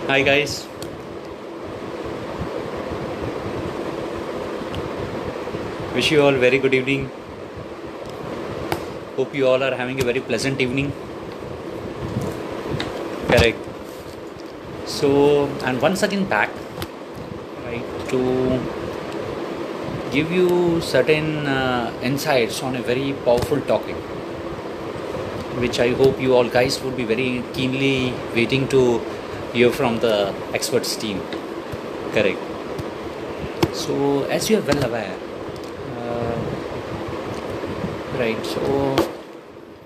Hi guys, wish you all very good evening. Hope you all are having a very pleasant evening. Correct. So, and once again back, right, to give you certain insights on a very powerful topic, which I hope you all guys would be very keenly waiting to hear from the experts team. Correct. So, as you are well aware, uh, right, so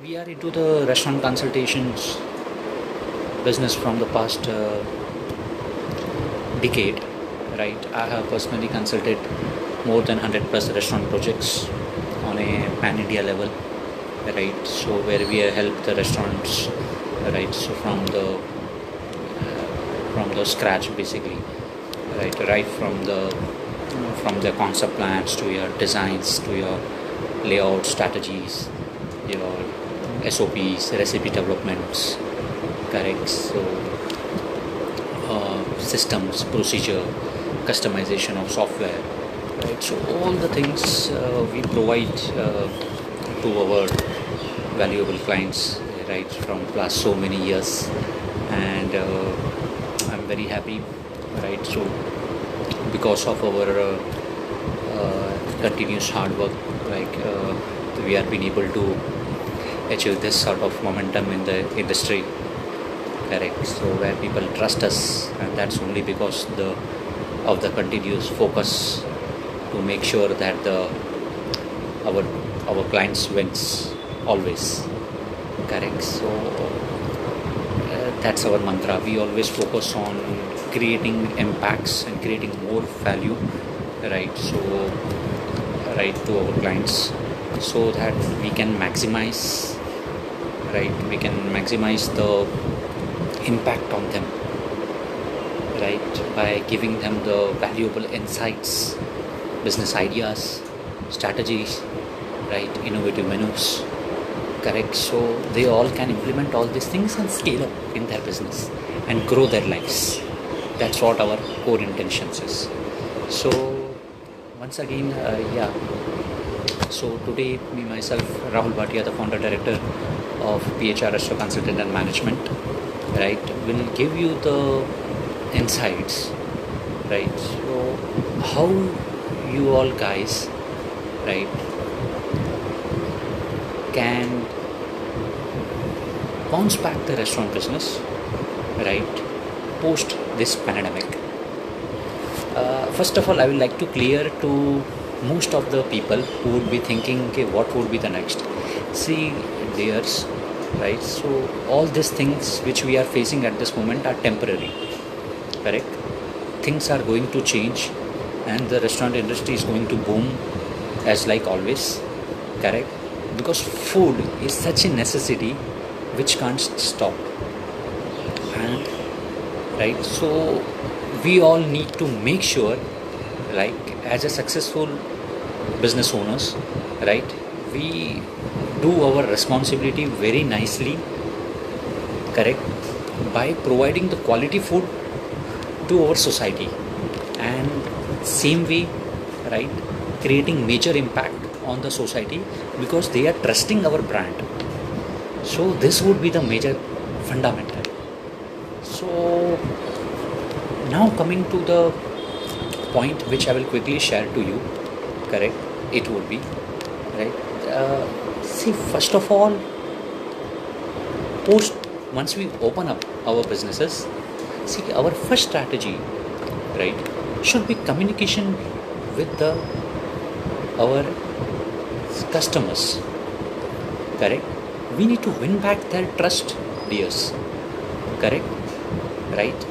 we are into the restaurant consultations business from the past decade, right? I have personally consulted more than 100 plus restaurant projects on a pan India level, right? So where we have helped the restaurants, right? So from the scratch basically, right from the concept plans to your designs to your layout strategies, your SOPs, recipe developments, correct? So systems, procedure, customization of software, right? So all the things we provide to our valuable clients, right, from last so many years, and I'm very happy, right? So because of our continuous hard work, like we are being able to achieve this sort of momentum in the industry. Correct. So where people trust us, and that's only because of the continuous focus to make sure that our our clients wins always. Correct. So that's our mantra. We always focus on creating impacts and creating more value, right? So right to our clients, so that we can maximize, right? We can maximize the impact on them, right, by giving them the valuable insights, business ideas, strategies, right, innovative menus, correct? So they all can implement all these things and scale up in their business and grow their lives. That's what our core intentions is. So once again, yeah, so today me myself, Rahul Bhatia, the founder director of PHR Restaurant Consultant and Management, right, will give you the insights, right? So how you all guys, right, can bounce back the restaurant business, right, post this pandemic. First of all, I would like to clear to most of the people who would be thinking, okay, what would be the next? See, there's, right, so all these things which we are facing at this moment are temporary, correct? Things are going to change, and the restaurant industry is going to boom as like always, correct? Because food is such a necessity which can't stop, and right, so we all need to make sure, like as a successful business owners, right, we do our responsibility very nicely, correct, by providing the quality food to our society, and same way, right, creating major impact on the society because they are trusting our brand. So this would be the major fundamental. So now coming to the point which I will quickly share to you, correct, it would be, right, see, first of all, post once we open up our businesses, see, our first strategy, right, should be communication with the our customers, correct? We need to win back their trust, dears, correct, right?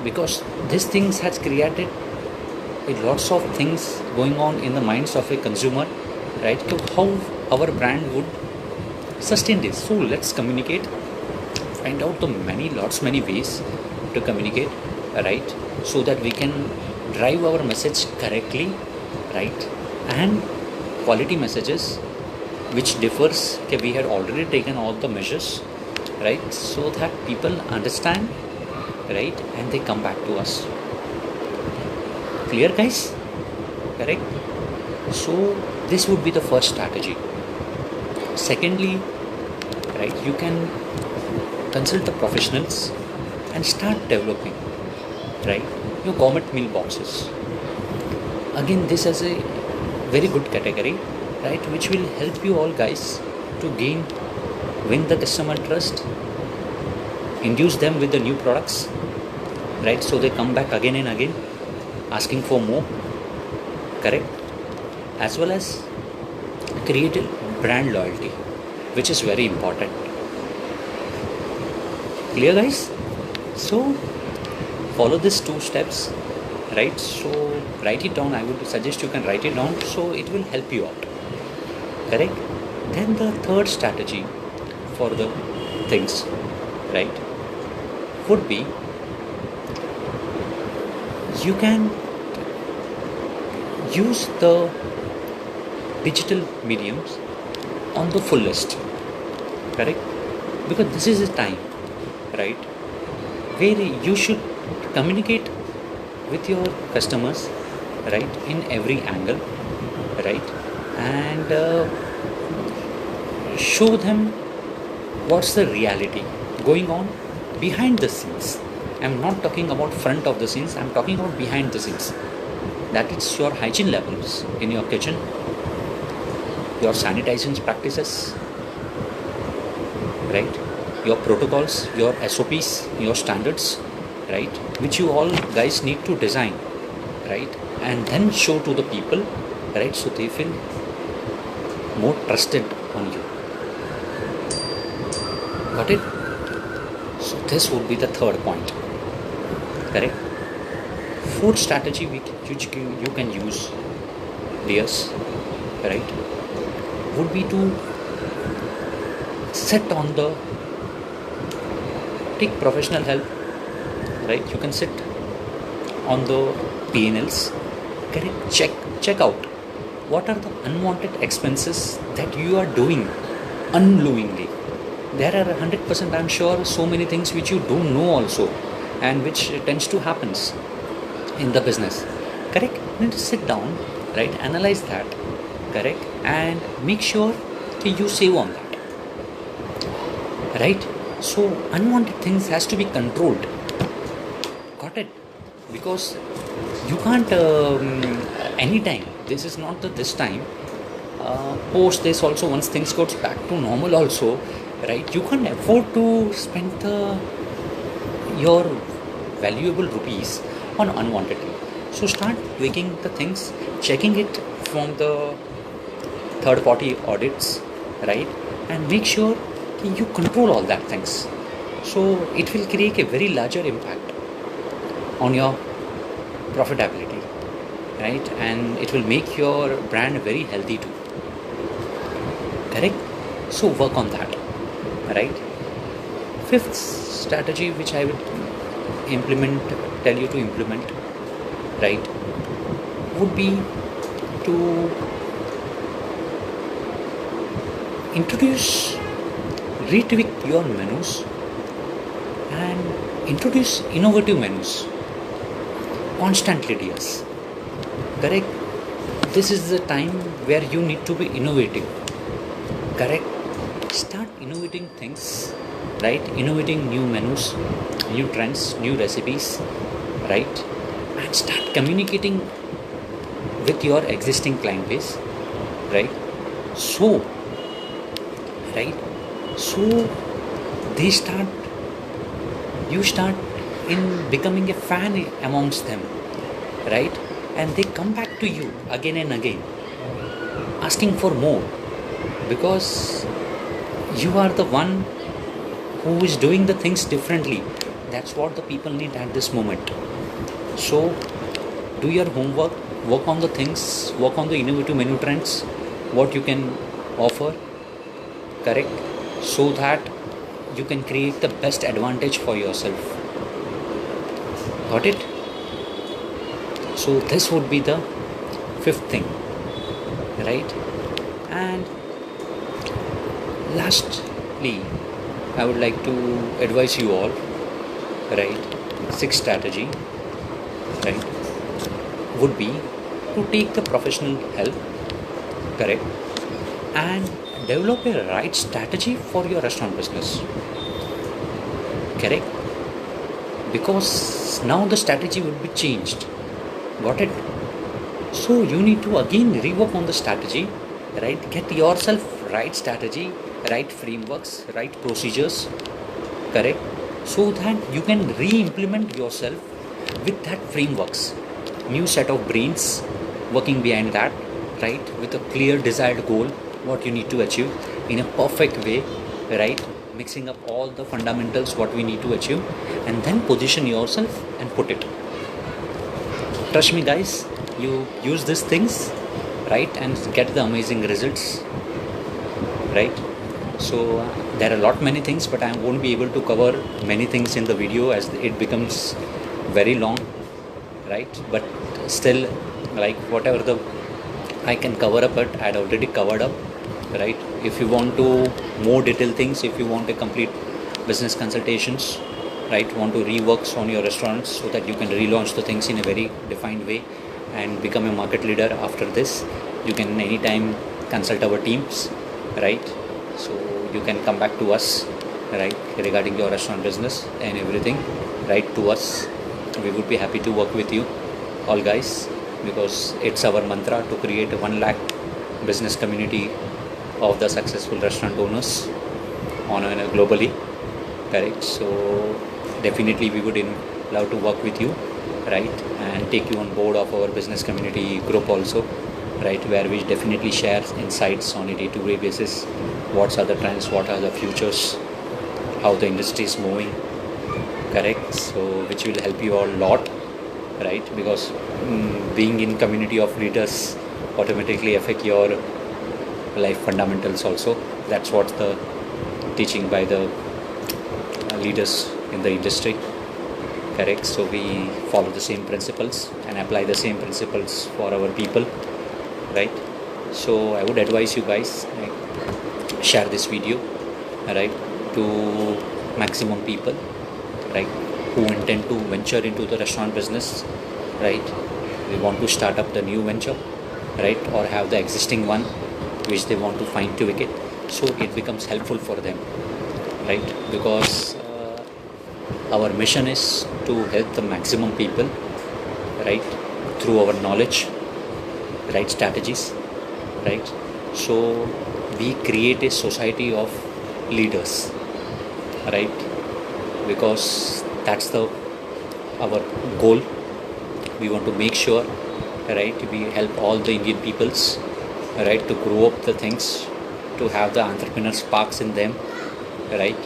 Because these things has created a lots of things going on in the minds of a consumer, right, to how our brand would sustain this. So let's communicate, find out the many ways to communicate, right, so that we can drive our message correctly, right, and quality messages which differs, okay, we had already taken all the measures, right, so that people understand right? And they come back to us. Clear, guys? Correct? So this would be the first strategy. Secondly, right, you can consult the professionals and start developing, right, your government mailboxes. Again, this is a very good category, right, which will help you all guys to win the customer trust, induce them with the new products, right, so they come back again and again asking for more, correct, as well as create a brand loyalty, which is very important. Clear, guys? So follow these 2 steps, right? So write it down. I would suggest you can write it down, so it will help you out, correct? Then the third strategy for the things, right, would be you can use the digital mediums on the fullest, correct? Because this is a time, right, where you should communicate with your customers, right, in every angle, right, and show them what's the reality going on behind the scenes. I'm not talking about front of the scenes, I'm talking about behind the scenes. That is your hygiene levels in your kitchen, your sanitization practices, right, your protocols, your SOPs, your standards, right, which you all guys need to design, right, and then show to the people, right, so they feel more trusted on you. Got it? So this would be the third point, correct? Fourth strategy which you can use, dears, right, would be to take professional help, right? You can sit on the P&Ls, correct? Check out what are the unwanted expenses that you are doing unknowingly. There are 100%, I'm sure, so many things which you don't know also, and which tends to happens in the business, correct? You need to sit down, right, analyze that, correct, and make sure that you save on that, right? So unwanted things has to be controlled. Got it? Because you can't anytime, this is not this time, post this also, once things goes back to normal also, right, you can't afford to spend your valuable rupees on unwanted things. So start tweaking the things, checking it from the third party audits, right, and make sure you control all that things. So it will create a very larger impact on your profitability, right, and it will make your brand very healthy too, correct? So work on that, right? Fifth strategy which I would tell you to implement, right, would be to retweak your menus and introduce innovative menus constantly, dears, correct? This is the time where you need to be innovative, correct? Start innovating things, right, innovating new menus, new trends, new recipes, right, and start communicating with your existing client base, right? So you start in becoming a fan amongst them, right, and they come back to you again and again asking for more, because you are the one who is doing the things differently. That's what the people need at this moment. So do your homework, work on the things, work on the innovative menu trends, what you can offer, correct, so that you can create the best advantage for yourself. Got it? So this would be the fifth thing, right? And lastly, I would like to advise you all, right, sixth strategy, right, would be to take the professional help, correct, and develop a right strategy for your restaurant business, correct, because now the strategy would be changed. Got it? So you need to again rework on the strategy, right? Get yourself right strategy, right frameworks, right procedures, correct? So that you can re-implement yourself with that frameworks. New set of brains working behind that, right? With a clear desired goal, what you need to achieve in a perfect way, right? Mixing up all the fundamentals, what we need to achieve, and then position yourself and put it. Trust me, guys, you use these things, right, and get the amazing results, right? So there are a lot many things, but I won't be able to cover many things in the video as it becomes very long, right? But still, like whatever the I can cover up, but I'd already covered up, right? If you want to more detailed things, if you want a complete business consultations, right, want to reworks on your restaurants so that you can relaunch the things in a very defined way and become a market leader after this, you can anytime consult our teams, right? So you can come back to us, right, regarding your restaurant business and everything, right, to us. We would be happy to work with you all, guys, because it's our mantra to create a 1 lakh business community of the successful restaurant owners on globally, correct? So definitely we would love to work with you, right, and take you on board of our business community group also, right, where we definitely share insights on a day-to-day basis. What are the trends, what are the futures, how the industry is moving, correct? So which will help you a lot, right, because being in community of leaders automatically affect your life fundamentals also. That's what the teaching by the leaders in the industry, correct? So we follow the same principles and apply the same principles for our people, right? So I would advise you guys, like, share this video, right, to maximum people, right, who intend to venture into the restaurant business, right? They want to start up the new venture, right, or have the existing one which they want to fine tweak it, so it becomes helpful for them, right? Because our mission is to help the maximum people, right, through our knowledge, right, strategies, right? So we create a society of leaders, right, because that's our goal. We want to make sure, right, we help all the Indian peoples, right, to grow up the things, to have the entrepreneur sparks in them, right,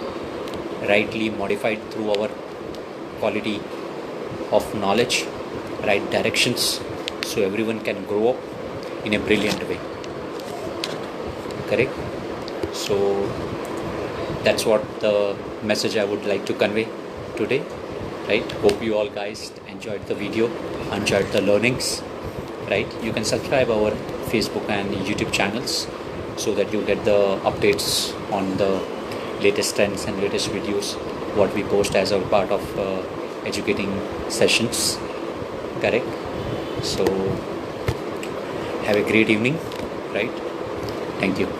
rightly modified through our quality of knowledge, right directions, so everyone can grow up in a brilliant way, correct? So that's what the message I would like to convey today, right? Hope you all guys enjoyed the video, enjoyed the learnings, right? You can subscribe our Facebook and YouTube channels so that you get the updates on the latest trends and latest videos what we post as a part of educating sessions, correct? So have a great evening, right? Thank you.